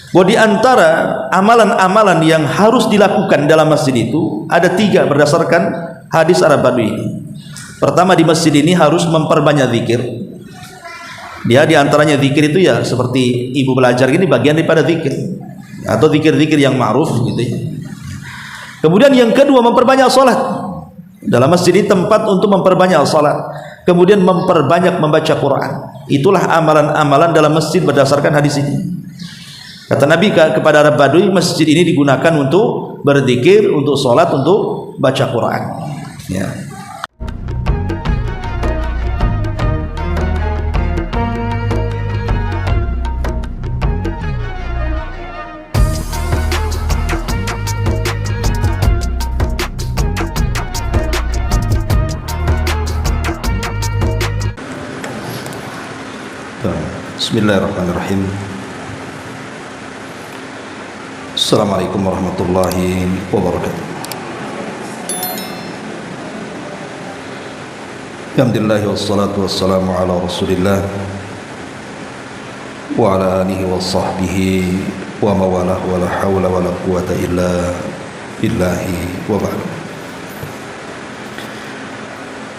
Bahwa di antara amalan-amalan yang harus dilakukan dalam masjid itu ada 3 berdasarkan hadis Arab Badui ini. Pertama, di masjid ini harus memperbanyak zikir. Dia di antaranya zikir itu ya seperti ibu belajar ini bagian daripada zikir atau zikir-zikir yang ma'ruf gitu ya. Kemudian yang kedua, memperbanyak salat. Dalam masjid ini tempat untuk memperbanyak salat. Kemudian memperbanyak membaca Quran. Itulah amalan-amalan dalam masjid berdasarkan hadis ini. Kata Nabi kepada Arab Badui, masjid ini digunakan untuk berzikir, untuk sholat, untuk baca Quran. Ya. Bismillahirrahmanirrahim. Assalamualaikum warahmatullahi wabarakatuh. Alhamdulillah wassalatu wassalamu ala Rasulillah wa ala alihi wa sahbihi wa mawalah wa la hawla wa la quwata illa billahi wa ba'd.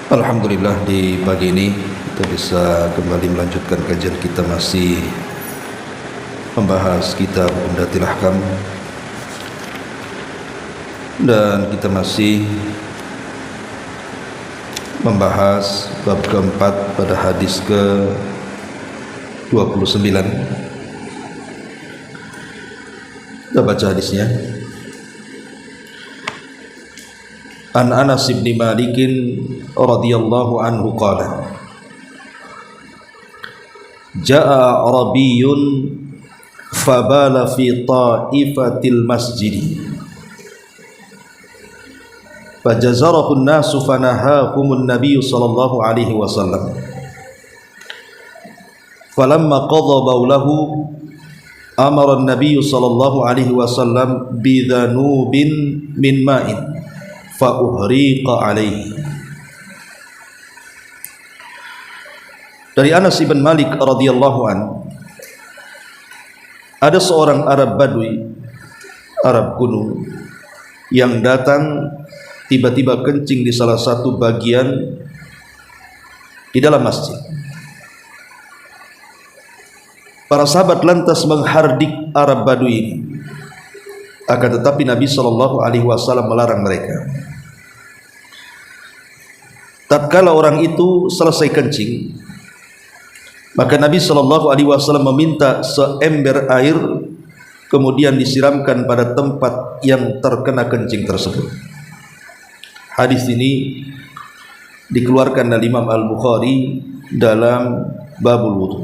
Alhamdulillah, di pagi ini kita bisa kembali melanjutkan kajian kita, masih membahas kitab Umdatul Ahkam, dan kita masih membahas bab keempat pada hadis ke-29. Kita baca hadisnya. An Anas bin Malik radhiyallahu anhu qala, Ja'a Arabiyyun fabala fi ta'ifatil masjid fajazarahu an-nasu fanahahumun nabiy sallallahu alaihi wasallam falamma qadha bawlahu amara an-nabiy sallallahu alaihi wasallam bidhanubin min ma'in fa uhriqa alaihi. Dari Anas bin Malik radhiyallahu anhu, ada seorang Arab Badui, Arab kuno, yang datang tiba-tiba kencing di salah satu bagian di dalam masjid. Para sahabat lantas menghardik Arab Badui ini, akan tetapi Nabi SAW melarang mereka. Tatkala orang itu selesai kencing, maka Nabi SAW meminta seember air kemudian disiramkan pada tempat yang terkena kencing tersebut. Hadis ini dikeluarkan oleh Imam Al-Bukhari dalam Babul Wudu.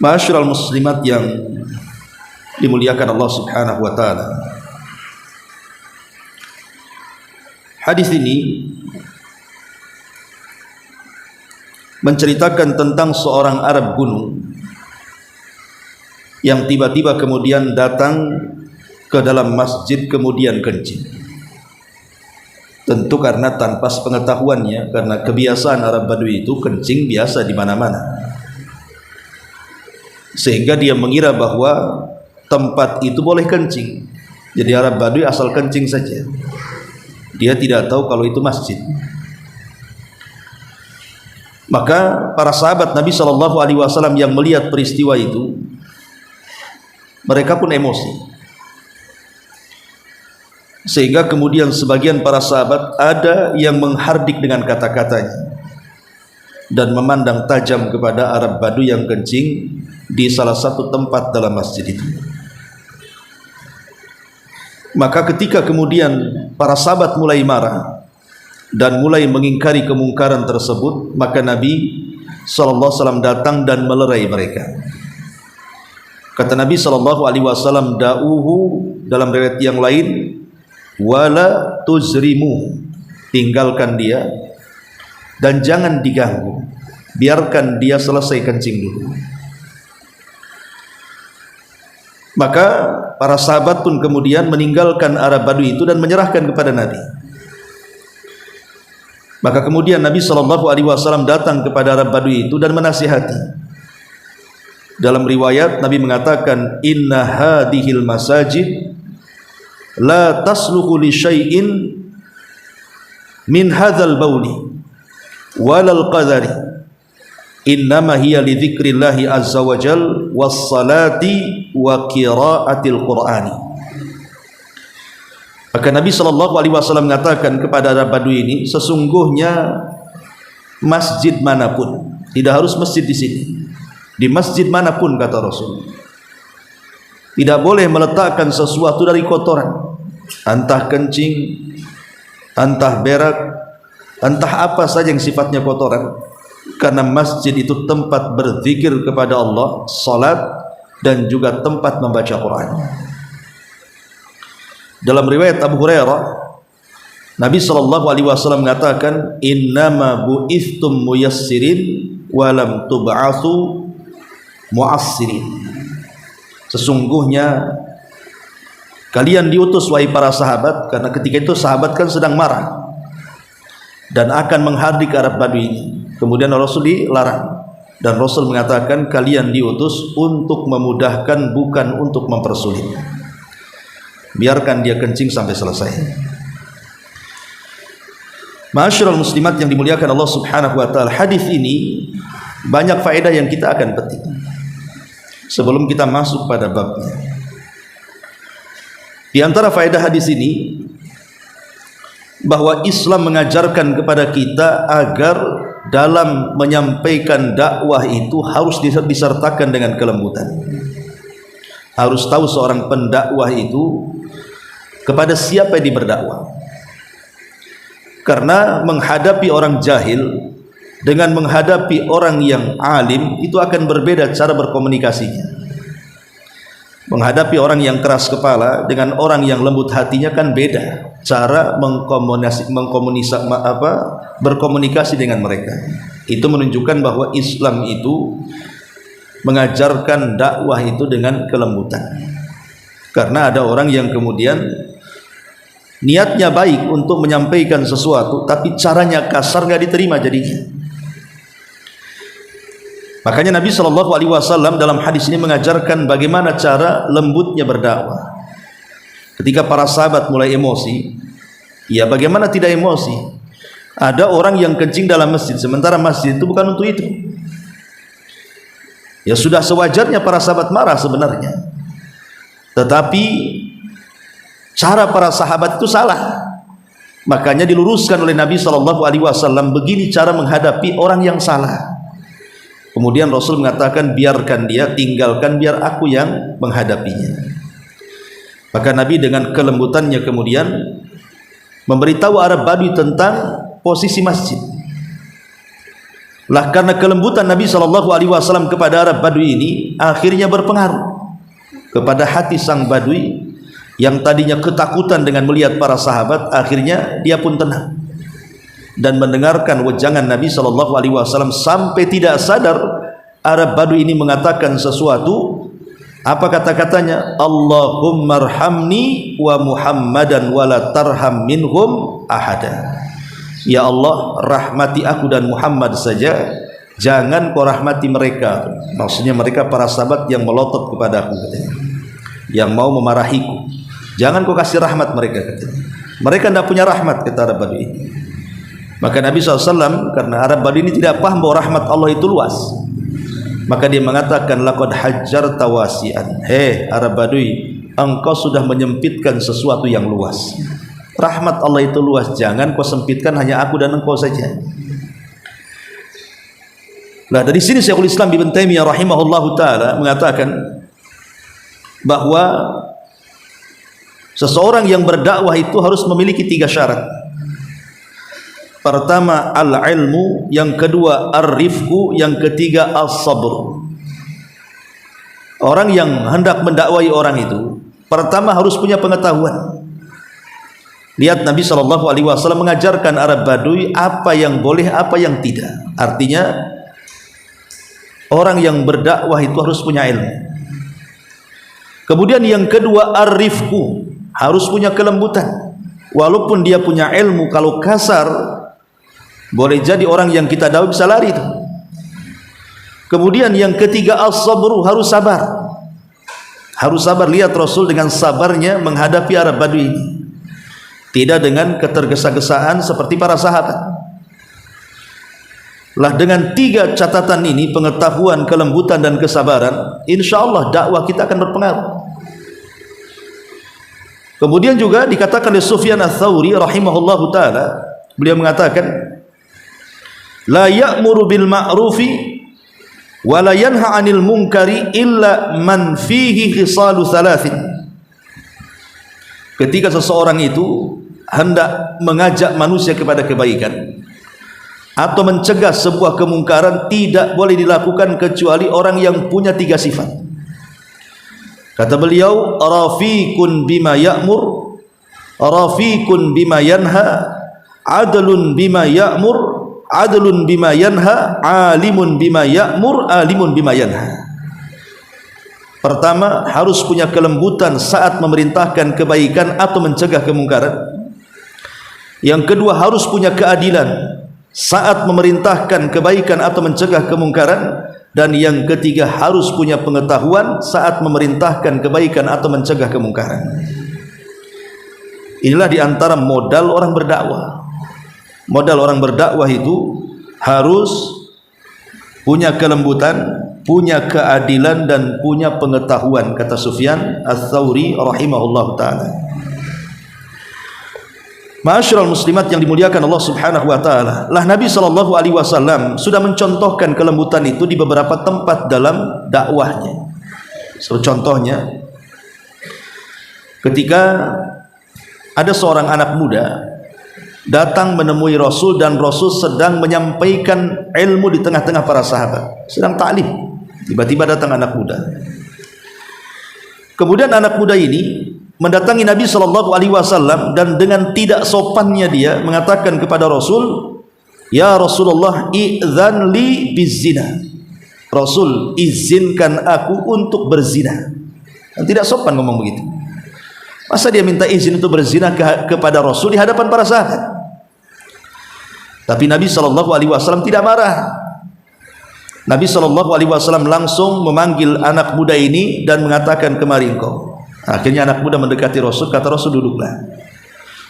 Ma'asyiral muslimat yang dimuliakan Allah Subhanahu wa taala. Hadis ini menceritakan tentang seorang Arab gunung yang tiba-tiba kemudian datang ke dalam masjid kemudian kencing. Tentu karena tanpa sepengetahuannya, karena kebiasaan Arab Badui itu kencing biasa di mana-mana, sehingga dia mengira bahwa tempat itu boleh kencing. Jadi Arab Badui asal kencing saja, dia tidak tahu kalau itu masjid. Maka para sahabat Nabi SAW yang melihat peristiwa itu, mereka pun emosi, sehingga kemudian sebagian para sahabat ada yang menghardik dengan kata-katanya dan memandang tajam kepada Arab Badui yang kencing di salah satu tempat dalam masjid itu. Maka ketika kemudian para sahabat mulai marah dan mulai mengingkari kemungkaran tersebut, maka Nabi SAW datang dan melerai mereka. Kata Nabi SAW, da'uhu, dalam riwayat yang lain, wala tuzrimu, tinggalkan dia dan jangan diganggu, biarkan dia selesai kencing dulu. Maka para sahabat pun kemudian meninggalkan Arab Badui itu dan menyerahkan kepada Nabi. Maka kemudian Nabi SAW datang kepada Arab Badui itu dan menasihati, Dalam riwayat Nabi mengatakan, inna hadhil masajid la tasluhu li syai'in min hadzal bauli walal qadari, innama hiya li dzikrillahi azza wa jal was salati wa qiraatil qur'ani. Maka Nabi SAW mengatakan kepada Arab Badui ini, sesungguhnya masjid manapun, tidak harus masjid di sini, di masjid manapun kata Rasul, tidak boleh meletakkan sesuatu dari kotoran, entah kencing, entah berak, entah apa saja yang sifatnya kotoran, karena masjid itu tempat berzikir kepada Allah, salat, dan juga tempat membaca Quran. Dalam riwayat Abu Hurairah, Nabi SAW mengatakan, innama bu'ithtum muyassirin walam tub'atsu mu'assirin. Sesungguhnya kalian diutus wahai para sahabat, karena ketika itu sahabat kan sedang marah dan akan menghardik Arab Badui. Kemudian Rasul dilarang, dan Rasul mengatakan kalian diutus untuk memudahkan, bukan untuk mempersulit. Biarkan dia kencing sampai selesai. Ma'asyiral muslimat yang dimuliakan Allah Subhanahu wa taala, hadis ini banyak faedah yang kita akan petik sebelum kita masuk pada babnya. Di antara faedah hadis ini, bahwa Islam mengajarkan kepada kita agar dalam menyampaikan dakwah itu harus disertakan dengan kelembutan. Harus tahu seorang pendakwah itu kepada siapa yang berdakwah. Karena menghadapi orang jahil dengan menghadapi orang yang alim itu akan berbeda cara berkomunikasinya. Menghadapi orang yang keras kepala dengan orang yang lembut hatinya kan beda cara berkomunikasi dengan mereka. Itu menunjukkan bahwa Islam itu mengajarkan dakwah itu dengan kelembutan. Karena ada orang yang kemudian niatnya baik untuk menyampaikan sesuatu, tapi caranya kasar, nggak diterima jadinya. Makanya Nabi SAW dalam hadis ini mengajarkan bagaimana cara lembutnya berdakwah. Ketika para sahabat mulai emosi, ya bagaimana tidak emosi? Ada orang yang kencing dalam masjid, sementara masjid itu bukan untuk itu. Ya sudah sewajarnya para sahabat marah sebenarnya, tetapi cara para sahabat itu salah. Makanya diluruskan oleh Nabi SAW, begini cara menghadapi orang yang salah. Kemudian Rasul mengatakan, biarkan dia, tinggalkan, biar aku yang menghadapinya. Maka Nabi dengan kelembutannya kemudian memberitahu Arab Badui tentang posisi masjid. Lah karena kelembutan Nabi SAW kepada Arab Badui ini, akhirnya berpengaruh kepada hati sang Badui yang tadinya ketakutan dengan melihat para sahabat. Akhirnya dia pun tenang dan mendengarkan wejangan Nabi SAW, sampai tidak sadar Arab Badui ini mengatakan sesuatu. Apa kata-katanya? Allahumma arhamni wa Muhammadan wa la tarham minhum ahada. Ya Allah, rahmati aku dan Muhammad saja, jangan kau rahmati mereka. Maksudnya mereka para sahabat yang melotot kepada aku, katanya, yang mau memarahiku. Jangan kau kasih rahmat mereka, katanya. Mereka tidak punya rahmat, kata Arab Badui. Maka Nabi SAW, karena Arab Badui ini tidak paham bahwa rahmat Allah itu luas, maka dia mengatakan, laqad hajjarta wasi'an. Hei Arab Badui, engkau sudah menyempitkan sesuatu yang luas. Rahmat Allah itu luas, jangan kau sempitkan hanya aku dan engkau saja. Nah, dari sini Syekhul Islam Ibnu Taimiyah rahimahullahu taala mengatakan bahwa seseorang yang berdakwah itu harus memiliki 3 syarat. Pertama al-ilmu, yang kedua ar-rifqu, yang ketiga as-sabr. Orang yang hendak mendakwai orang itu pertama harus punya pengetahuan. Lihat Nabi SAW mengajarkan Arab Badui apa yang boleh, apa yang tidak. Artinya orang yang berdakwah itu harus punya ilmu. Kemudian yang kedua ar-rifqu, harus punya kelembutan. Walaupun dia punya ilmu, kalau kasar boleh jadi orang yang kita dakwah bisa lari itu. Kemudian yang ketiga, as-sabru, harus sabar. Harus sabar. Lihat Rasul dengan sabarnya menghadapi Arab Badui ini, tidak dengan ketergesa-gesaan seperti para sahabat. Lah dengan tiga catatan ini, pengetahuan, kelembutan dan kesabaran, insya Allah dakwah kita akan berpengaruh. Kemudian juga dikatakan oleh Sufyan Ats-Tsauri rahimahullahu taala, beliau mengatakan, la ya'muru bil ma'rufi wa la yanha 'anil munkari illa man fihi khisalu thalathin. Ketika seseorang itu hendak mengajak manusia kepada kebaikan atau mencegah sebuah kemungkaran, tidak boleh dilakukan kecuali orang yang punya tiga sifat. Kata beliau, rafiqun bima ya'mur, rafiqun bima yanha, adlun bima ya'mur, adlun bima yanha, alimun bima ya'mur, alimun bima yanha. Pertama, harus punya kelembutan saat memerintahkan kebaikan atau mencegah kemungkaran. Yang kedua, harus punya keadilan saat memerintahkan kebaikan atau mencegah kemungkaran. Dan yang ketiga, harus punya pengetahuan saat memerintahkan kebaikan atau mencegah kemungkaran. Inilah diantara modal orang berdakwah. Modal orang berdakwah itu harus punya kelembutan, punya keadilan, dan punya pengetahuan, kata Sufyan Ats-Tsauri rahimahullah ta'ala. Ma'asyiral muslimat yang dimuliakan Allah Subhanahu wa taala, lah Nabi sallallahu alaihi wasallam sudah mencontohkan kelembutan itu di beberapa tempat dalam dakwahnya. Contohnya, ketika ada seorang anak muda datang menemui Rasul dan Rasul sedang menyampaikan ilmu di tengah-tengah para sahabat, sedang ta'lim. Tiba-tiba datang anak muda. Kemudian anak muda ini mendatangi Nabi sallallahu alaihi wasallam dan dengan tidak sopannya dia mengatakan kepada Rasul, "Ya Rasulullah, idzan li bizina." Rasul, izinkan aku untuk berzina. Dan tidak sopan ngomong begitu. Masa dia minta izin untuk berzina kepada Rasul di hadapan para sahabat? Tapi Nabi sallallahu alaihi wasallam tidak marah. Nabi sallallahu alaihi wasallam langsung memanggil anak muda ini dan mengatakan, "Kemari engkau." Akhirnya anak muda mendekati Rasul, kata Rasul, "Duduklah."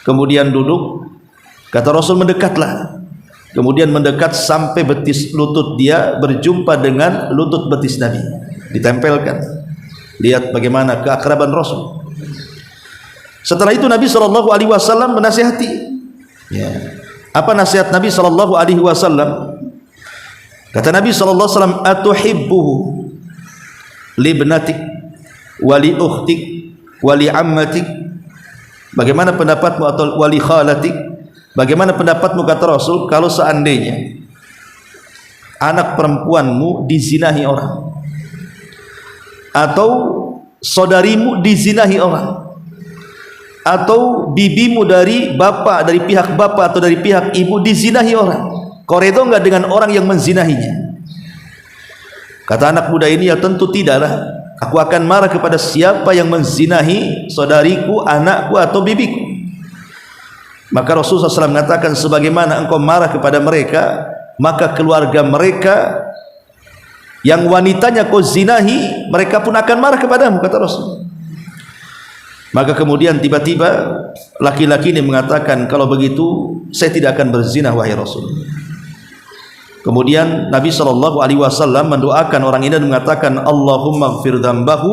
Kemudian duduk, kata Rasul, "Mendekatlah." Kemudian mendekat sampai betis lutut dia berjumpa dengan lutut betis Nabi, ditempelkan. Lihat bagaimana keakraban Rasul. Setelah itu Nabi sallallahu alaihi wasallam menasihati. Ya. Apa nasihat Nabi sallallahu alaihi wasallam? Kata Nabi sallallahu alaihi wasallam, "Atuhibbuhu libnatik wa li ukhtik wali ammatik." Bagaimana pendapatmu, atau wali khalatik? Bagaimana pendapatmu, kata Rasul, kalau seandainya anak perempuanmu dizinahi orang, atau saudarimu dizinahi orang, atau bibimu dari bapak, dari pihak bapak atau dari pihak ibu dizinahi orang? Kau redha enggak dengan orang yang menzinahinya? Kata anak muda ini, ya tentu tidaklah. Aku akan marah kepada siapa yang menzinahi saudariku, anakku atau bibiku. Maka Rasulullah SAW mengatakan, sebagaimana engkau marah kepada mereka, maka keluarga mereka yang wanitanya kau zinahi, mereka pun akan marah kepadamu, kata Rasul. Maka kemudian tiba-tiba laki-laki ini mengatakan, kalau begitu saya tidak akan berzina, wahai Rasul. Kemudian Nabi SAW mendoakan orang ini dan mengatakan, Allahumma gfir dzambahu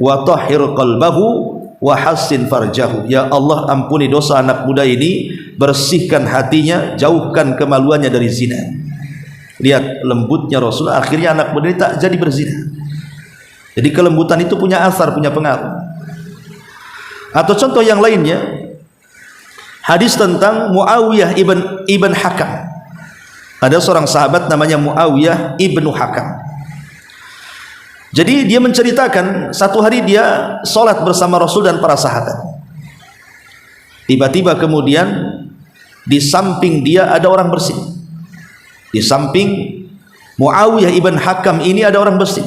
wa tahhir qalbahu wa hassin farjahu. Ya Allah, ampuni dosa anak muda ini, bersihkan hatinya, jauhkan kemaluannya dari zina. Lihat lembutnya Rasul, akhirnya anak muda ini tak jadi berzina. Jadi kelembutan itu punya asar, punya pengaruh. Atau contoh yang lainnya, hadis tentang Muawiyah ibn Hakam. Ada seorang sahabat namanya Muawiyah ibnu Hakam. Jadi dia menceritakan, satu hari dia sholat bersama Rasul dan para sahabat. Tiba-tiba kemudian di samping dia ada orang bersin. Di samping Muawiyah ibn Hakam ini ada orang bersin.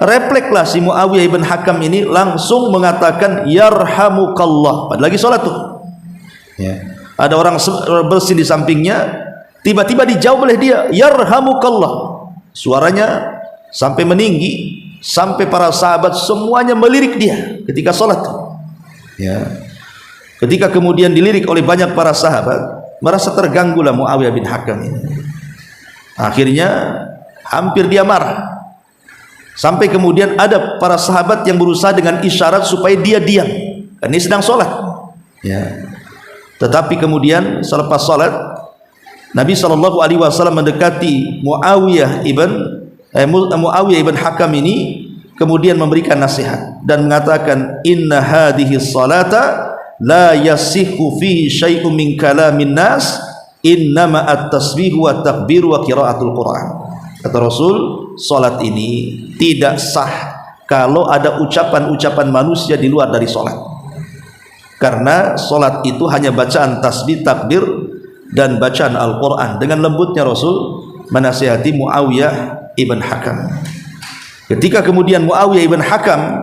Reflekslah si Muawiyah ibn Hakam ini langsung mengatakan, yarhamukallah. Padahal lagi sholat tuh. Ya. Ada orang bersin di sampingnya. Tiba-tiba dijawab oleh dia, yarhamukallah. Suaranya sampai meninggi, sampai para sahabat semuanya melirik dia ketika sholat. Ya. Ketika kemudian dilirik oleh banyak para sahabat, merasa terganggulah Muawiyah bin Hakam ini. Akhirnya hampir dia marah. Sampai kemudian ada para sahabat yang berusaha dengan isyarat supaya dia diam, karena ini sedang sholat. Ya. Tetapi kemudian selepas sholat, Nabi SAW mendekati Muawiyah ibn Hakam ini, kemudian memberikan nasihat dan mengatakan, inna hadhihi salata la yasihu fihi syai'un min kalamin nas, innama at-tasbihu wa takbiru wa qiraatul Quran. Kata Rasul, salat ini tidak sah kalau ada ucapan-ucapan manusia di luar dari salat, karena salat itu hanya bacaan tasbih, takbir dan bacaan Al-Quran. Dengan lembutnya Rasul menasihati Muawiyah ibn Hakam. Ketika kemudian Muawiyah ibn Hakam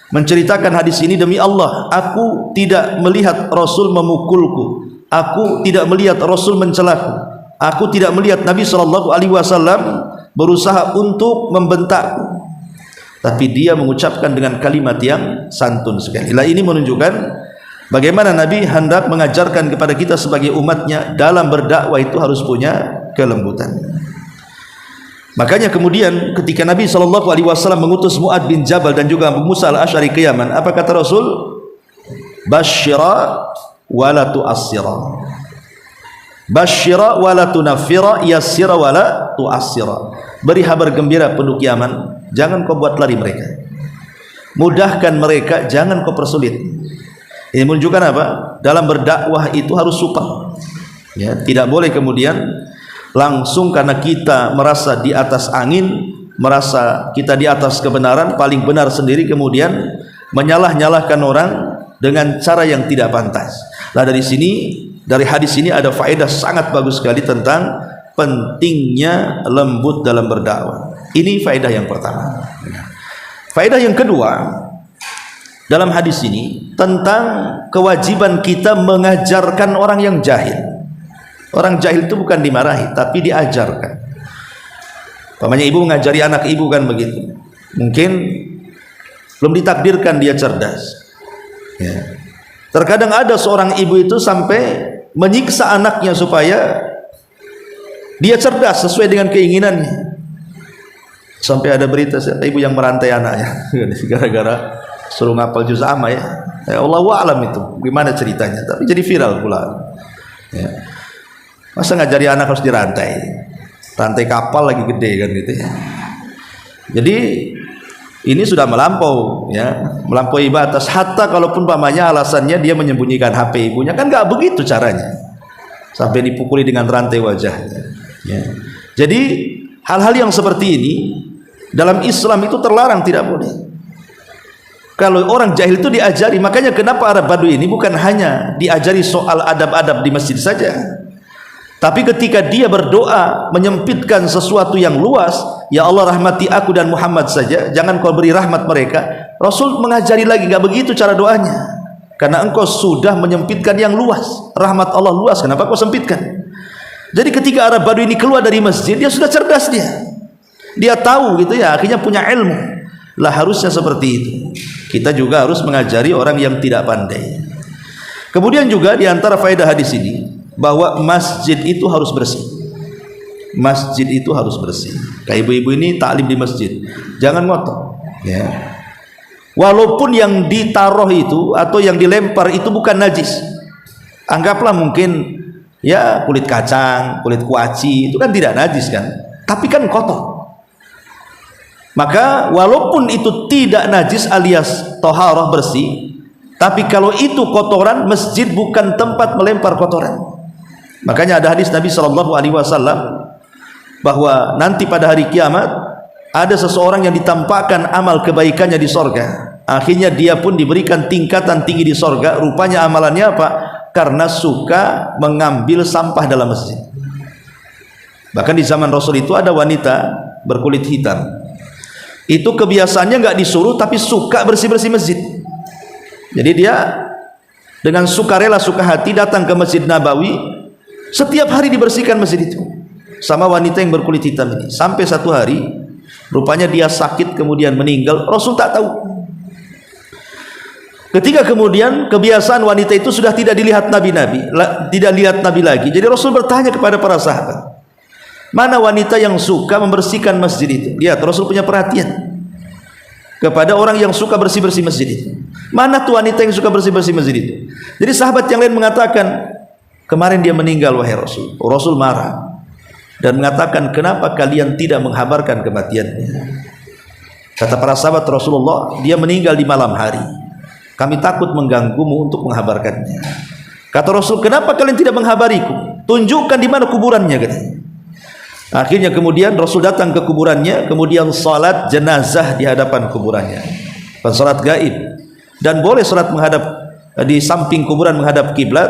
menceritakan hadis ini, demi Allah, aku tidak melihat Rasul memukulku, aku tidak melihat Rasul mencelaku, aku tidak melihat Nabi SAW berusaha untuk membentakku, tapi dia mengucapkan dengan kalimat yang santun sekali. Lah, ini menunjukkan bagaimana Nabi hendak mengajarkan kepada kita sebagai umatnya, dalam berdakwah itu harus punya kelembutan. Makanya kemudian ketika Nabi SAW mengutus Mu'ad bin Jabal dan juga Abu Musa al-Asy'ari ke Yaman, apa kata Rasul? Basyira wa la tu'assira, basyira wa la tunaffira, yassira wa la tu'assira. Beri kabar gembira penduduk Yaman, jangan kau buat lari mereka, mudahkan mereka, jangan kau persulit. Ini menunjukkan apa? Dalam berdakwah itu harus supel. Ya, tidak boleh kemudian langsung karena kita merasa di atas angin, merasa kita di atas kebenaran, paling benar sendiri, kemudian menyalah-nyalahkan orang dengan cara yang tidak pantas. Nah, dari hadis ini ada faedah sangat bagus sekali tentang pentingnya lembut dalam berdakwah. Ini faedah yang pertama. Faedah yang kedua, dalam hadis ini tentang kewajiban kita mengajarkan orang yang jahil. Orang jahil itu bukan dimarahi, tapi diajarkan. Pamannya ibu mengajari anak ibu kan begitu. Mungkin belum ditakdirkan dia cerdas. Ya. Terkadang ada seorang ibu itu sampai menyiksa anaknya supaya dia cerdas sesuai dengan keinginannya. Sampai ada berita ibu yang merantai anaknya gara-gara suruh ngapal juz amma ya. Allahu a'lam itu gimana ceritanya, tapi jadi viral pula. Ya. Masa ngajari anak harus dirantai? Rantai kapal lagi gede kan gitu ya. Jadi ini sudah melampau ya, melampaui batas. Hatta kalaupun pamannya alasannya dia menyembunyikan HP ibunya, kan nggak begitu caranya. Sampai dipukuli dengan rantai wajahnya. Ya. Jadi hal-hal yang seperti ini dalam Islam itu terlarang, tidak boleh. Kalau orang jahil itu diajari, makanya kenapa Arab Badui ini bukan hanya diajari soal adab-adab di masjid saja, tapi ketika dia berdoa menyempitkan sesuatu yang luas, ya Allah rahmati aku dan Muhammad saja, jangan kau beri rahmat mereka. Rasul mengajari lagi, nggak begitu cara doanya, karena engkau sudah menyempitkan yang luas, rahmat Allah luas, kenapa kau sempitkan? Jadi ketika Arab Badui ini keluar dari masjid, dia sudah cerdas, dia tahu gitu ya, akhirnya punya ilmu. Lah harusnya seperti itu. Kita juga harus mengajari orang yang tidak pandai. Kemudian juga di antara faedah hadis ini, bahwa masjid itu harus bersih. Masjid itu harus bersih. Kayak ibu-ibu ini taklim di masjid, jangan ngotor ya. Walaupun yang ditaruh itu atau yang dilempar itu bukan najis, anggaplah mungkin ya kulit kacang, kulit kuaci, itu kan tidak najis kan, tapi kan kotor. Maka walaupun itu tidak najis alias toharah bersih, tapi kalau itu kotoran, masjid bukan tempat melempar kotoran. Makanya ada hadis Nabi SAW bahwa nanti pada hari kiamat ada seseorang yang ditampakkan amal kebaikannya di sorga. Akhirnya dia pun diberikan tingkatan tinggi di sorga. Rupanya amalannya apa? Karena suka mengambil sampah dalam masjid. Bahkan di zaman Rasul itu ada wanita berkulit hitam. Itu kebiasaannya nggak disuruh, tapi suka bersih-bersih masjid. Jadi dia dengan sukarela, suka hati datang ke Masjid Nabawi. Setiap hari dibersihkan masjid itu. sama wanita yang berkulit hitam ini. Sampai satu hari, rupanya dia sakit kemudian meninggal. Rasul tak tahu. Ketika kemudian kebiasaan wanita itu sudah tidak dilihat tidak lihat Nabi lagi. Jadi Rasul bertanya kepada para sahabat, mana wanita yang suka membersihkan masjid itu? Lihat, Rasul punya perhatian kepada orang yang suka bersih-bersih masjid itu. Mana tuh wanita yang suka bersih-bersih masjid itu? Jadi sahabat yang lain mengatakan, kemarin dia meninggal wahai Rasul. Rasul marah dan mengatakan, kenapa kalian tidak menghabarkan kematiannya? Kata para sahabat Rasulullah, dia meninggal di malam hari. Kami takut mengganggumu untuk menghabarkannya. Kata Rasul, kenapa kalian tidak menghabariku? Tunjukkan di mana kuburannya, katanya. Akhirnya kemudian Rasul datang ke kuburannya, kemudian salat jenazah di hadapan kuburannya. Salat gaib. Dan boleh salat menghadap di samping kuburan menghadap kiblat,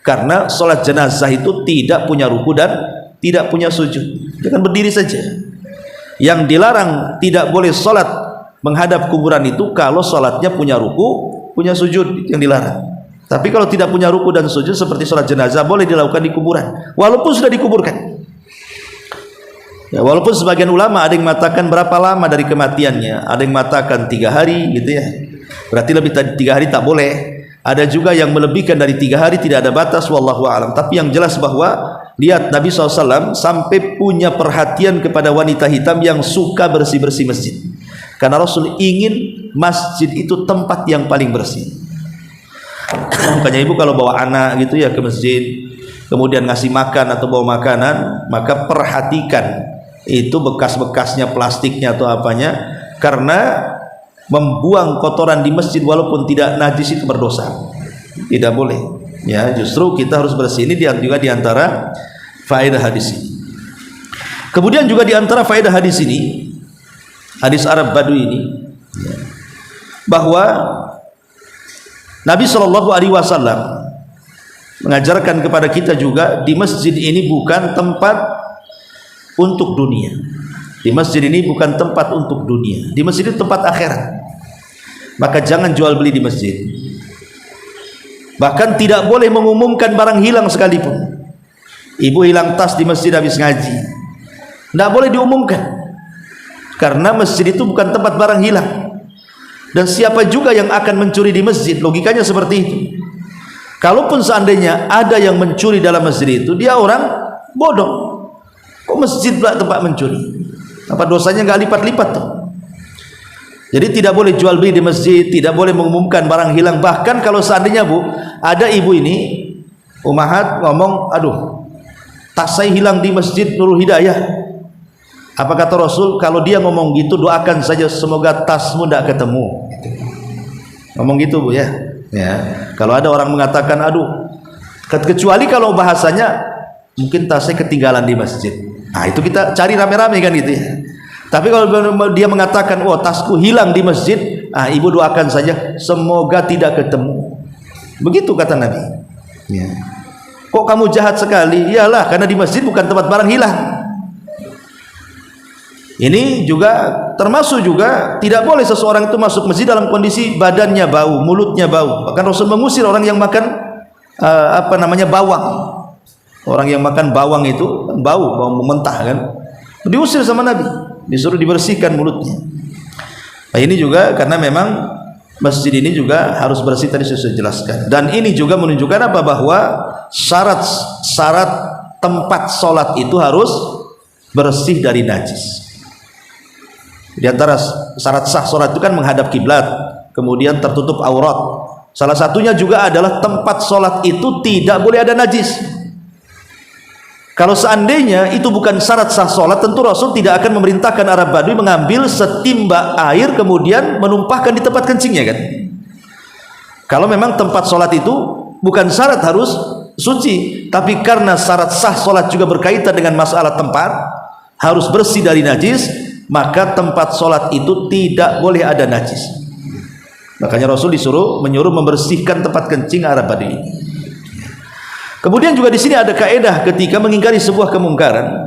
karena salat jenazah itu tidak punya ruku dan tidak punya sujud. Jangan berdiri saja. Yang dilarang tidak boleh salat menghadap kuburan itu kalau salatnya punya ruku, punya sujud, yang dilarang. Tapi kalau tidak punya ruku dan sujud seperti salat jenazah boleh dilakukan di kuburan walaupun sudah dikuburkan. Ya, walaupun sebagian ulama ada yang mengatakan berapa lama dari kematiannya, ada yang mengatakan 3 hari gitu ya, berarti lebih dari 3 hari tak boleh. Ada juga yang melebihkan dari 3 hari, tidak ada batas, wallahu a'lam. Tapi yang jelas bahwa lihat Nabi SAW sampai punya perhatian kepada wanita hitam yang suka bersih-bersih masjid, karena Rasul ingin masjid itu tempat yang paling bersih. Makanya ibu kalau bawa anak gitu ya ke masjid, kemudian ngasih makan atau bawa makanan, maka perhatikan itu bekas-bekasnya, plastiknya atau apanya, karena membuang kotoran di masjid walaupun tidak najis itu berdosa, tidak boleh ya. Justru kita harus bersih. Ini juga diantara faedah hadis ini. Kemudian juga diantara faedah hadis ini, hadis Arab Badui ini ya, bahwa Nabi SAW mengajarkan kepada kita juga, di masjid ini bukan tempat untuk dunia. Di masjid ini bukan tempat untuk dunia. Di masjid itu tempat akhirat. Maka jangan jual beli di masjid. Bahkan tidak boleh mengumumkan barang hilang sekalipun. Ibu hilang tas di masjid habis ngaji, tidak boleh diumumkan, karena masjid itu bukan tempat barang hilang. Dan siapa juga yang akan mencuri di masjid? Logikanya seperti itu. Kalaupun seandainya ada yang mencuri dalam masjid itu, dia orang bodoh. Kok masjid pula tempat mencuri? Apa dosanya nggak lipat-lipat tuh? Jadi tidak boleh jual beli di masjid, tidak boleh mengumumkan barang hilang. Bahkan kalau seandainya Bu, ada ibu ini Umahat ngomong, aduh, tas saya hilang di masjid Nurul Hidayah. Apa kata Rasul? Kalau dia ngomong gitu, doakan saja semoga tasmu tidak ketemu. Ngomong gitu Bu ya. Ya. Kalau ada orang mengatakan, aduh, kecuali kalau bahasanya mungkin tasnya ketinggalan di masjid. Nah, itu kita cari rame-rame kan gitu ya. Tapi kalau dia mengatakan, oh tasku hilang di masjid, ibu doakan saja semoga tidak ketemu. Begitu kata Nabi ya. Kok kamu jahat sekali? Iyalah, karena di masjid bukan tempat barang hilang. Ini juga termasuk juga tidak boleh seseorang itu masuk masjid dalam kondisi badannya bau, mulutnya bau. Bahkan Rasul mengusir orang yang makan bawang. Orang yang makan bawang itu bau mentah kan, diusir sama Nabi, disuruh dibersihkan mulutnya. Nah, ini juga karena memang masjid ini juga harus bersih, tadi saya jelaskan. Dan ini juga menunjukkan apa? Bahwa syarat tempat sholat itu harus bersih dari najis. Di antara syarat sah sholat itu kan menghadap kiblat, kemudian tertutup aurat. Salah satunya juga adalah tempat sholat itu tidak boleh ada najis. Kalau seandainya itu bukan syarat sah sholat, tentu Rasul tidak akan memerintahkan Arab Badui mengambil setimba air kemudian menumpahkan di tempat kencingnya kan. Kalau memang tempat sholat itu bukan syarat harus suci, tapi karena syarat sah sholat juga berkaitan dengan masalah tempat harus bersih dari najis, maka tempat sholat itu tidak boleh ada najis. Makanya Rasul menyuruh membersihkan tempat kencing Arab Badui ini. Kemudian juga di sini ada kaidah ketika mengingkari sebuah kemungkaran.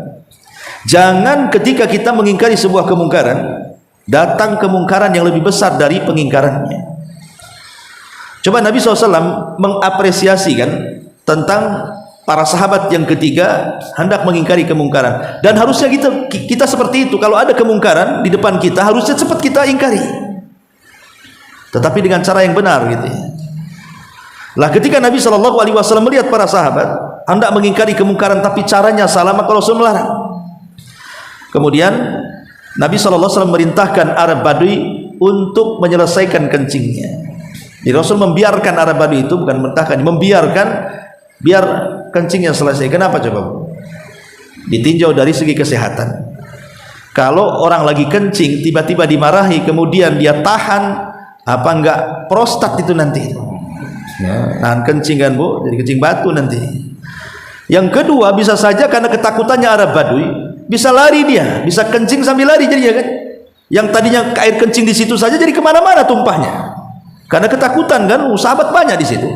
Jangan ketika kita mengingkari sebuah kemungkaran, datang kemungkaran yang lebih besar dari pengingkarannya. Coba Nabi SAW mengapresiasi kan tentang para sahabat yang ketiga hendak mengingkari kemungkaran, dan harusnya kita seperti itu. Kalau ada kemungkaran di depan kita, harusnya cepat kita ingkari, tetapi dengan cara yang benar gitu ya. Lah ketika Nabi SAW melihat para sahabat hendak mengingkari kemungkaran tapi caranya salah, maka Rasul melarang. Kemudian Nabi SAW merintahkan Arab Badui untuk menyelesaikan kencingnya. Jadi Rasul membiarkan Arab Badui itu, bukan merintahkan, membiarkan biar kencingnya selesai. Kenapa coba? Ditinjau dari segi kesehatan. Kalau orang lagi kencing tiba-tiba dimarahi, kemudian dia tahan, apa enggak prostat itu nanti? Ya, nahan kencing kan Bu, jadi kencing batu nanti. Yang kedua, bisa saja karena ketakutannya Arab Badui, bisa lari dia, bisa kencing sambil lari jadi ya kan. Yang tadinya air kencing di situ saja jadi kemana-mana tumpahnya, karena ketakutan kan. Sahabat banyak di situ.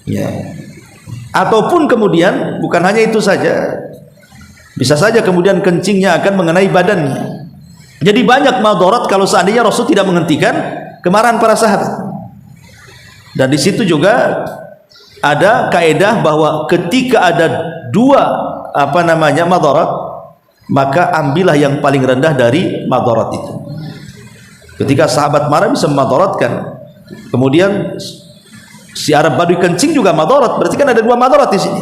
Ya. Ataupun kemudian bukan hanya itu saja, bisa saja kemudian kencingnya akan mengenai badannya. Jadi banyak madarat kalau seandainya Rasul tidak menghentikan kemarahan para sahabat. Dan di situ juga ada kaidah bahwa ketika ada dua madarat, maka ambillah yang paling rendah dari madarat itu. Ketika sahabat marah bisa memadaratkan, kemudian si Arab Badui kencing juga madarat, berarti kan ada dua madarat di sini.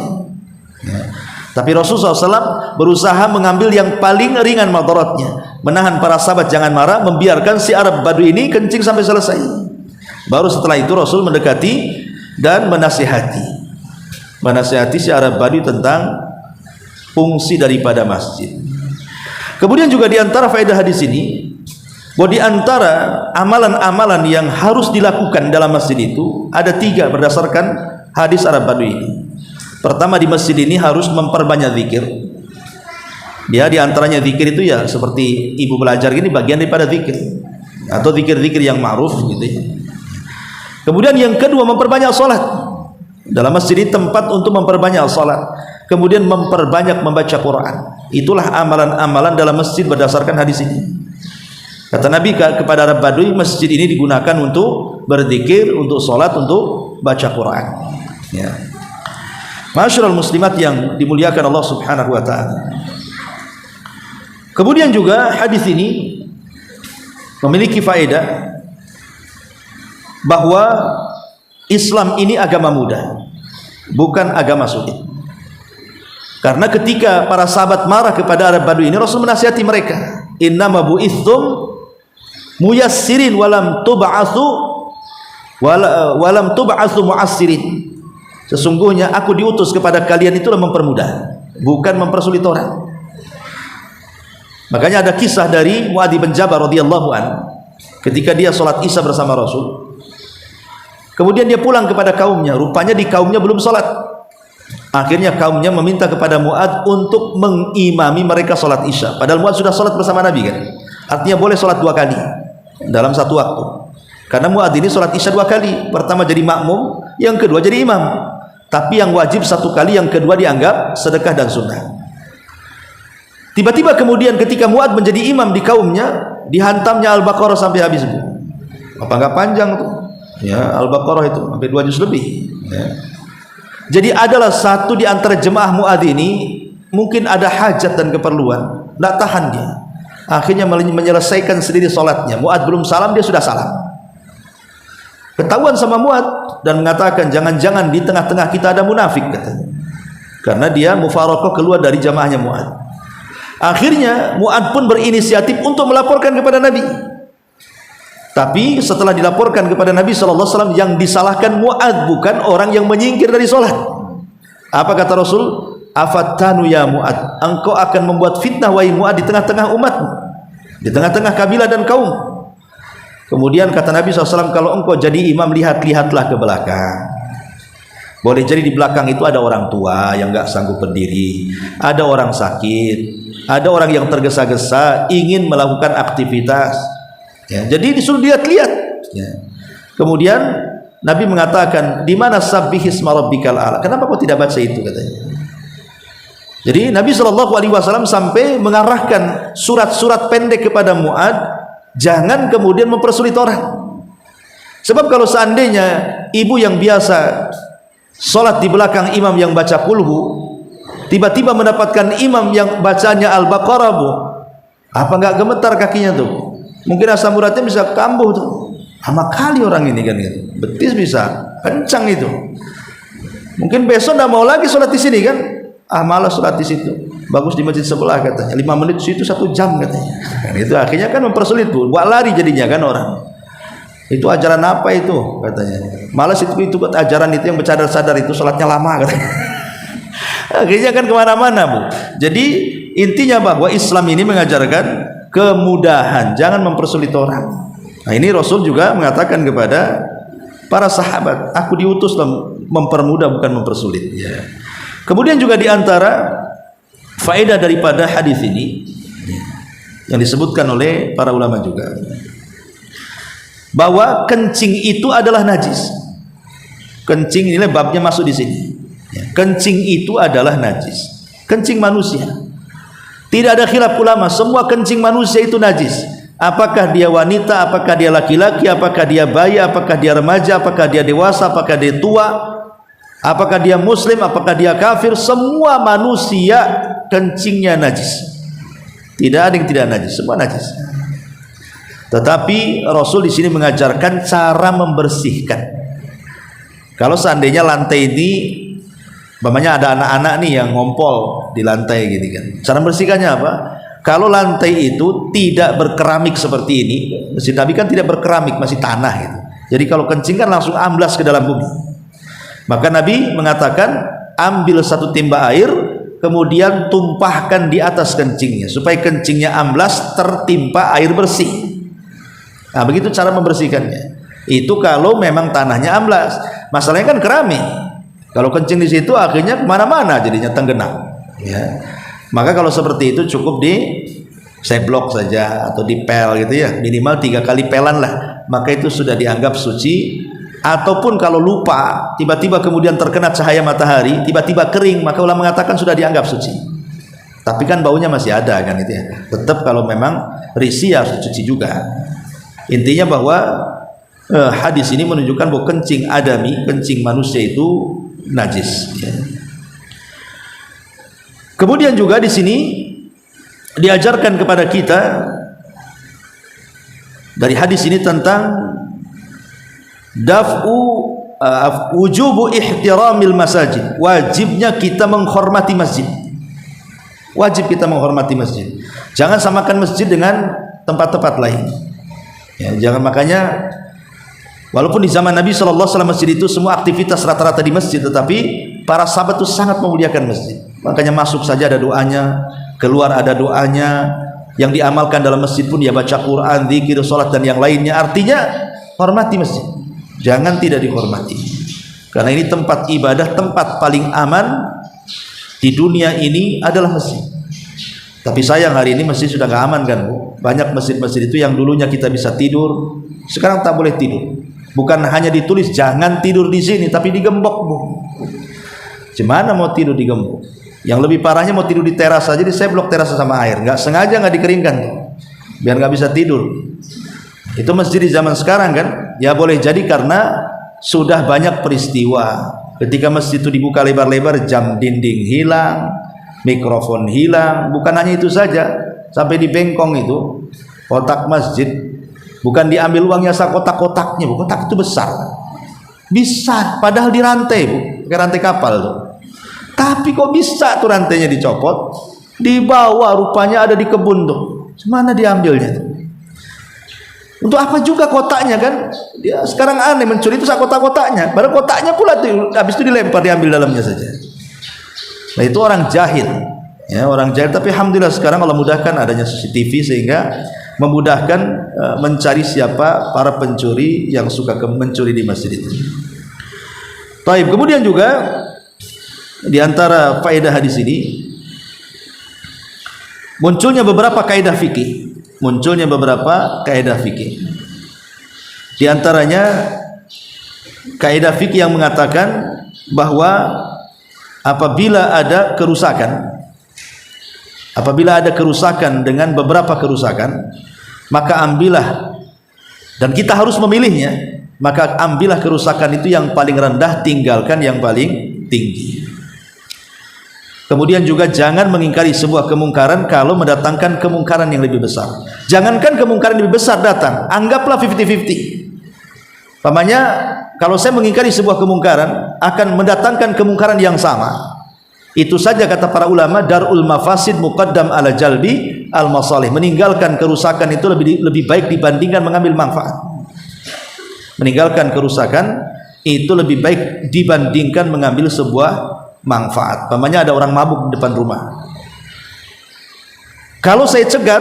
Ya. Tapi Rasulullah SAW berusaha mengambil yang paling ringan madaratnya, menahan para sahabat jangan marah, membiarkan si Arab Badui ini kencing sampai selesai. Baru setelah itu Rasul mendekati dan menasihati si Arab Badui tentang fungsi daripada masjid. Kemudian juga diantara faedah hadis ini, bahwa diantara amalan-amalan yang harus dilakukan dalam masjid itu ada 3 berdasarkan hadis Arab Badui ini. Pertama, di masjid ini harus memperbanyak zikir. Dia diantaranya zikir itu ya seperti ibu belajar gini, bagian daripada zikir atau zikir-zikir yang ma'ruf gitu ya. Kemudian yang kedua, memperbanyak salat. Dalam masjid ini tempat untuk memperbanyak salat. Kemudian memperbanyak membaca Quran. Itulah amalan-amalan dalam masjid berdasarkan hadis ini. Kata Nabi kepada Arab Badui, masjid ini digunakan untuk berzikir, untuk salat, untuk baca Quran. Ya. Masyarul muslimat yang dimuliakan Allah Subhanahu wa taala. Kemudian juga hadis ini memiliki faedah bahwa Islam ini agama mudah, bukan agama sulit. Karena ketika para sahabat marah kepada Arab Badui ini, Rasul menasihati mereka, innama bu'ithum muyassirin walam tub'atsu mu'assirin. Sesungguhnya aku diutus kepada kalian itulah mempermudah, bukan mempersulit orang. Makanya ada kisah dari Muadz bin Jabal radhiyallahu an, ketika dia sholat Isya bersama Rasul. Kemudian dia pulang kepada kaumnya, rupanya di kaumnya belum sholat. Akhirnya kaumnya meminta kepada Muadz untuk mengimami mereka sholat Isya. Padahal Muadz sudah sholat bersama Nabi kan. Artinya boleh sholat 2 kali dalam satu waktu. Karena Muadz ini sholat Isya 2 kali. Pertama jadi makmum, yang kedua jadi imam. Tapi yang wajib 1 kali, yang kedua dianggap sedekah dan sunnah. Tiba-tiba kemudian ketika Muadz menjadi imam di kaumnya, dihantamnya Al-Baqarah sampai habis. Apa enggak panjang tuh? Ya, Al-Baqarah itu sampai 2 juz lebih. Ya. Jadi adalah satu di antara jemaah Muadz ini mungkin ada hajat dan keperluan, enggak tahan dia. Akhirnya menyelesaikan sendiri sholatnya. Muadz belum salam, dia sudah salam. Ketahuan sama Muadz dan mengatakan, jangan-jangan di tengah-tengah kita ada munafik katanya. Karena dia mufaraqah keluar dari jamaahnya Muadz. Akhirnya Muadz pun berinisiatif untuk melaporkan kepada Nabi. Tapi setelah dilaporkan kepada Nabi SAW, yang disalahkan Muadz, bukan orang yang menyingkir dari sholat. Apa kata Rasul? Afattanu ya Muadz, engkau akan membuat fitnah wahai Muadz di tengah-tengah umatmu, di tengah-tengah kabilah dan kaum. Kemudian kata Nabi SAW, kalau engkau jadi imam, lihatlah ke belakang. Boleh jadi di belakang itu ada orang tua yang gak sanggup berdiri, ada orang sakit, ada orang yang tergesa-gesa ingin melakukan aktivitas. Ya, jadi disuruh lihat-lihat. Ya. Kemudian Nabi mengatakan, di mana sabbihisma rabbikal a'la? Kenapa kau tidak baca itu katanya? Jadi Nabi SAW sampai mengarahkan surat-surat pendek kepada Muadz, jangan kemudian mempersulit orang. Sebab kalau seandainya ibu yang biasa salat di belakang imam yang baca kulhu, tiba-tiba mendapatkan imam yang bacanya Al-Baqarah, Bu, apa enggak gemetar kakinya tuh? Mungkin asam uratnya bisa kambuh tuh. Lama kali orang ini kan gitu. Betis bisa kencang itu. Mungkin besok enggak mau lagi sholat di sini kan? Malas sholat di situ. Bagus di masjid sebelah katanya. 5 menit di situ 1 jam katanya. Kan itu akhirnya kan mempersulit, Bu. Buat lari jadinya kan orang. Itu ajaran apa itu katanya? Malas itu ajaran itu yang bercadar-cadar itu sholatnya lama katanya. Akhirnya kan kemana-mana, Bu. Jadi intinya bahwa Islam ini mengajarkan kemudahan, jangan mempersulit orang. Nah, ini Rasul juga mengatakan kepada para sahabat, aku diutus mempermudah bukan mempersulit. Ya. Kemudian juga diantara faedah daripada hadis ini yang disebutkan oleh para ulama juga, bahwa kencing itu adalah najis. Kencing ini babnya masuk di sini. Ya. Kencing itu adalah najis. Kencing manusia. Tidak ada khilaf ulama, semua kencing manusia itu najis. Apakah dia wanita, apakah dia laki-laki, apakah dia bayi, apakah dia remaja, apakah dia dewasa, apakah dia tua, apakah dia muslim, apakah dia kafir, semua manusia kencingnya najis. Tidak ada yang tidak najis, semua najis. Tetapi Rasul di sini mengajarkan cara membersihkan. Kalau seandainya lantai ini, umpamanya ada anak-anak nih yang ngompol di lantai gitu kan. Cara membersihkannya apa? Kalau lantai itu tidak berkeramik seperti ini, Masjid Nabi kan tidak berkeramik, masih tanah gitu. Jadi kalau kencing kan langsung amblas ke dalam bumi. Maka Nabi mengatakan, ambil 1 timba air, kemudian tumpahkan di atas kencingnya supaya kencingnya amblas tertimpa air bersih. Nah, begitu cara membersihkannya. Itu kalau memang tanahnya amblas. Masalahnya kan keramik. Kalau kencing di situ akhirnya kemana-mana jadinya tenggelam. Ya. Maka kalau seperti itu cukup di seblok saja atau dipel gitu ya, minimal 3 kali pelan lah. Maka itu sudah dianggap suci. Ataupun kalau lupa, tiba-tiba kemudian terkena cahaya matahari, tiba-tiba kering, maka ulama mengatakan sudah dianggap suci. Tapi kan baunya masih ada kan itu ya. Tetap kalau memang risih harus dicuci juga. Intinya bahwa hadis ini menunjukkan bahwa kencing adami, kencing manusia itu najis. Ya. Kemudian juga di sini diajarkan kepada kita dari hadis ini tentang wujubu ihtiramil masajid, wajibnya kita menghormati masjid. Wajib kita menghormati masjid. Jangan samakan masjid dengan tempat-tempat lain. Ya, jangan, makanya walaupun di zaman Nabi SAW masjid itu semua aktivitas rata-rata di masjid, tetapi para sahabat itu sangat memuliakan masjid. Makanya masuk saja ada doanya, keluar ada doanya, yang diamalkan dalam masjid pun ya baca Quran, zikir, sholat dan yang lainnya. Artinya hormati masjid, jangan tidak dihormati, karena ini tempat ibadah, tempat paling aman di dunia ini adalah masjid. Tapi sayang hari ini masjid sudah gak aman kan, Bu? Banyak masjid-masjid itu yang dulunya kita bisa tidur, sekarang tak boleh tidur. Bukan hanya ditulis jangan tidur di sini, tapi digembok, Bu. Gimana mau tidur digembok? Yang lebih parahnya mau tidur di teras saja, diseblok teras sama air, nggak sengaja nggak dikeringkan tuh, biar nggak bisa tidur. Itu masjid di zaman sekarang kan, ya boleh jadi karena sudah banyak peristiwa. Ketika masjid itu dibuka lebar-lebar, jam dinding hilang, mikrofon hilang. Bukan hanya itu saja, sampai di bengkong itu kotak masjid, bukan diambil uangnya kotak-kotaknya, Bu. Kotak itu besar, bisa, padahal di rantai, Bu, pakai rantai kapal tuh. Tapi kok bisa tuh rantainya dicopot, dibawa, rupanya ada di kebun tuh. Mana diambilnya tuh? Untuk apa juga kotaknya kan? Dia sekarang aneh mencuri itu kotak-kotaknya. Baru kotaknya pula tuh, habis itu dilempar, diambil dalamnya saja. Nah itu orang jahil, ya, orang jahil. Tapi alhamdulillah sekarang Allah mudahkan adanya CCTV sehingga memudahkan mencari siapa para pencuri yang suka mencuri di masjid itu. Baik, kemudian juga di antara faedah hadis ini munculnya beberapa kaidah fikih. Di antaranya kaidah fikih yang mengatakan bahwa apabila ada kerusakan dengan beberapa kerusakan, maka ambillah, dan kita harus memilihnya. maka ambillah kerusakan itu yang paling rendah, tinggalkan yang paling tinggi. Kemudian juga jangan mengingkari sebuah kemungkaran kalau mendatangkan kemungkaran yang lebih besar. Jangankan kemungkaran lebih besar datang, anggaplah 50-50. Pamannya, kalau saya mengingkari sebuah kemungkaran akan mendatangkan kemungkaran yang sama. Itu saja kata para ulama, darul mafasid muqaddam ala jalbi al masalih. Meninggalkan kerusakan itu lebih baik dibandingkan mengambil manfaat. Meninggalkan kerusakan itu lebih baik dibandingkan mengambil sebuah manfaat. Pamannya ada orang mabuk di depan rumah. Kalau saya cegat,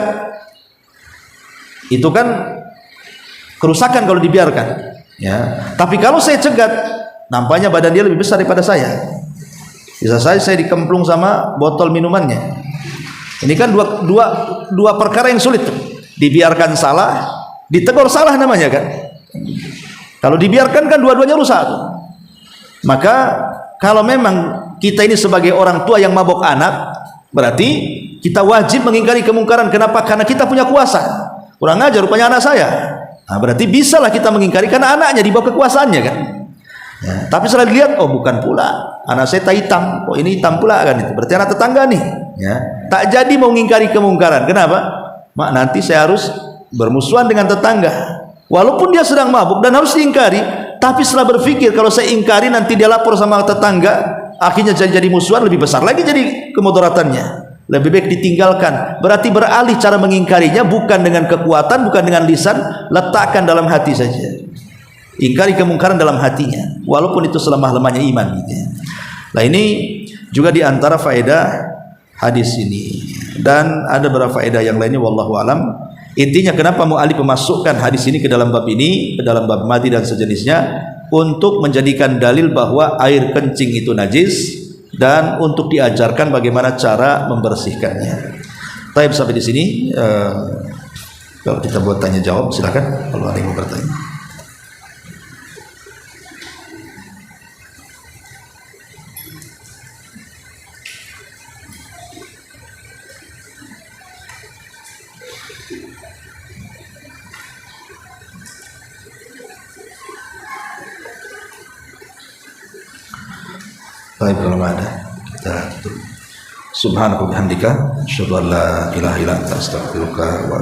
itu kan kerusakan kalau dibiarkan. Ya. Tapi kalau saya cegat, nampaknya badan dia lebih besar daripada saya. Bisa saya dikemplung sama botol minumannya. Ini kan dua perkara yang sulit. Dibiarkan salah, ditegur salah namanya kan. Kalau dibiarkan kan dua-duanya rusak. Maka kalau memang kita ini sebagai orang tua yang mabok anak, berarti kita wajib mengingkari kemungkaran. Kenapa? Karena kita punya kuasa. Kurang ajar rupanya anak saya. Nah, berarti bisalah kita mengingkari karena anaknya di bawah kekuasaannya kan. Ya, tapi setelah dilihat, oh bukan pula, anak saya tak hitam, oh ini hitam pula kan, itu berarti anak tetangga nih. Ya, tak jadi mau mengingkari kemungkaran. Kenapa? Mak, nanti saya harus bermusuhan dengan tetangga. Walaupun dia sedang mabuk dan harus diingkari, tapi setelah berpikir kalau saya ingkari nanti dia lapor sama tetangga, akhirnya jadi musuhan, lebih besar lagi jadi kemudaratannya. Lebih baik ditinggalkan. Berarti beralih cara mengingkarinya bukan dengan kekuatan, bukan dengan lisan, letakkan dalam hati saja. Ingkari kemungkaran dalam hatinya, walaupun itu selemah-lemahnya iman gitu ya. Nah, ini juga diantara faedah hadis ini, dan ada beberapa faedah yang lainnya wallahu alam. Intinya kenapa mu'alif memasukkan hadis ini ke dalam bab ini, ke dalam bab mati dan sejenisnya, untuk menjadikan dalil bahwa air kencing itu najis dan untuk diajarkan bagaimana cara membersihkannya. Baik, sampai di sini. Kalau kita buat tanya jawab, silakan kalau ada yang mau bertanya. Baik, kalau ada kita tutup. Subhanaka wa bihamdika asyhadu an la ilaha illa anta astaghfiruka wa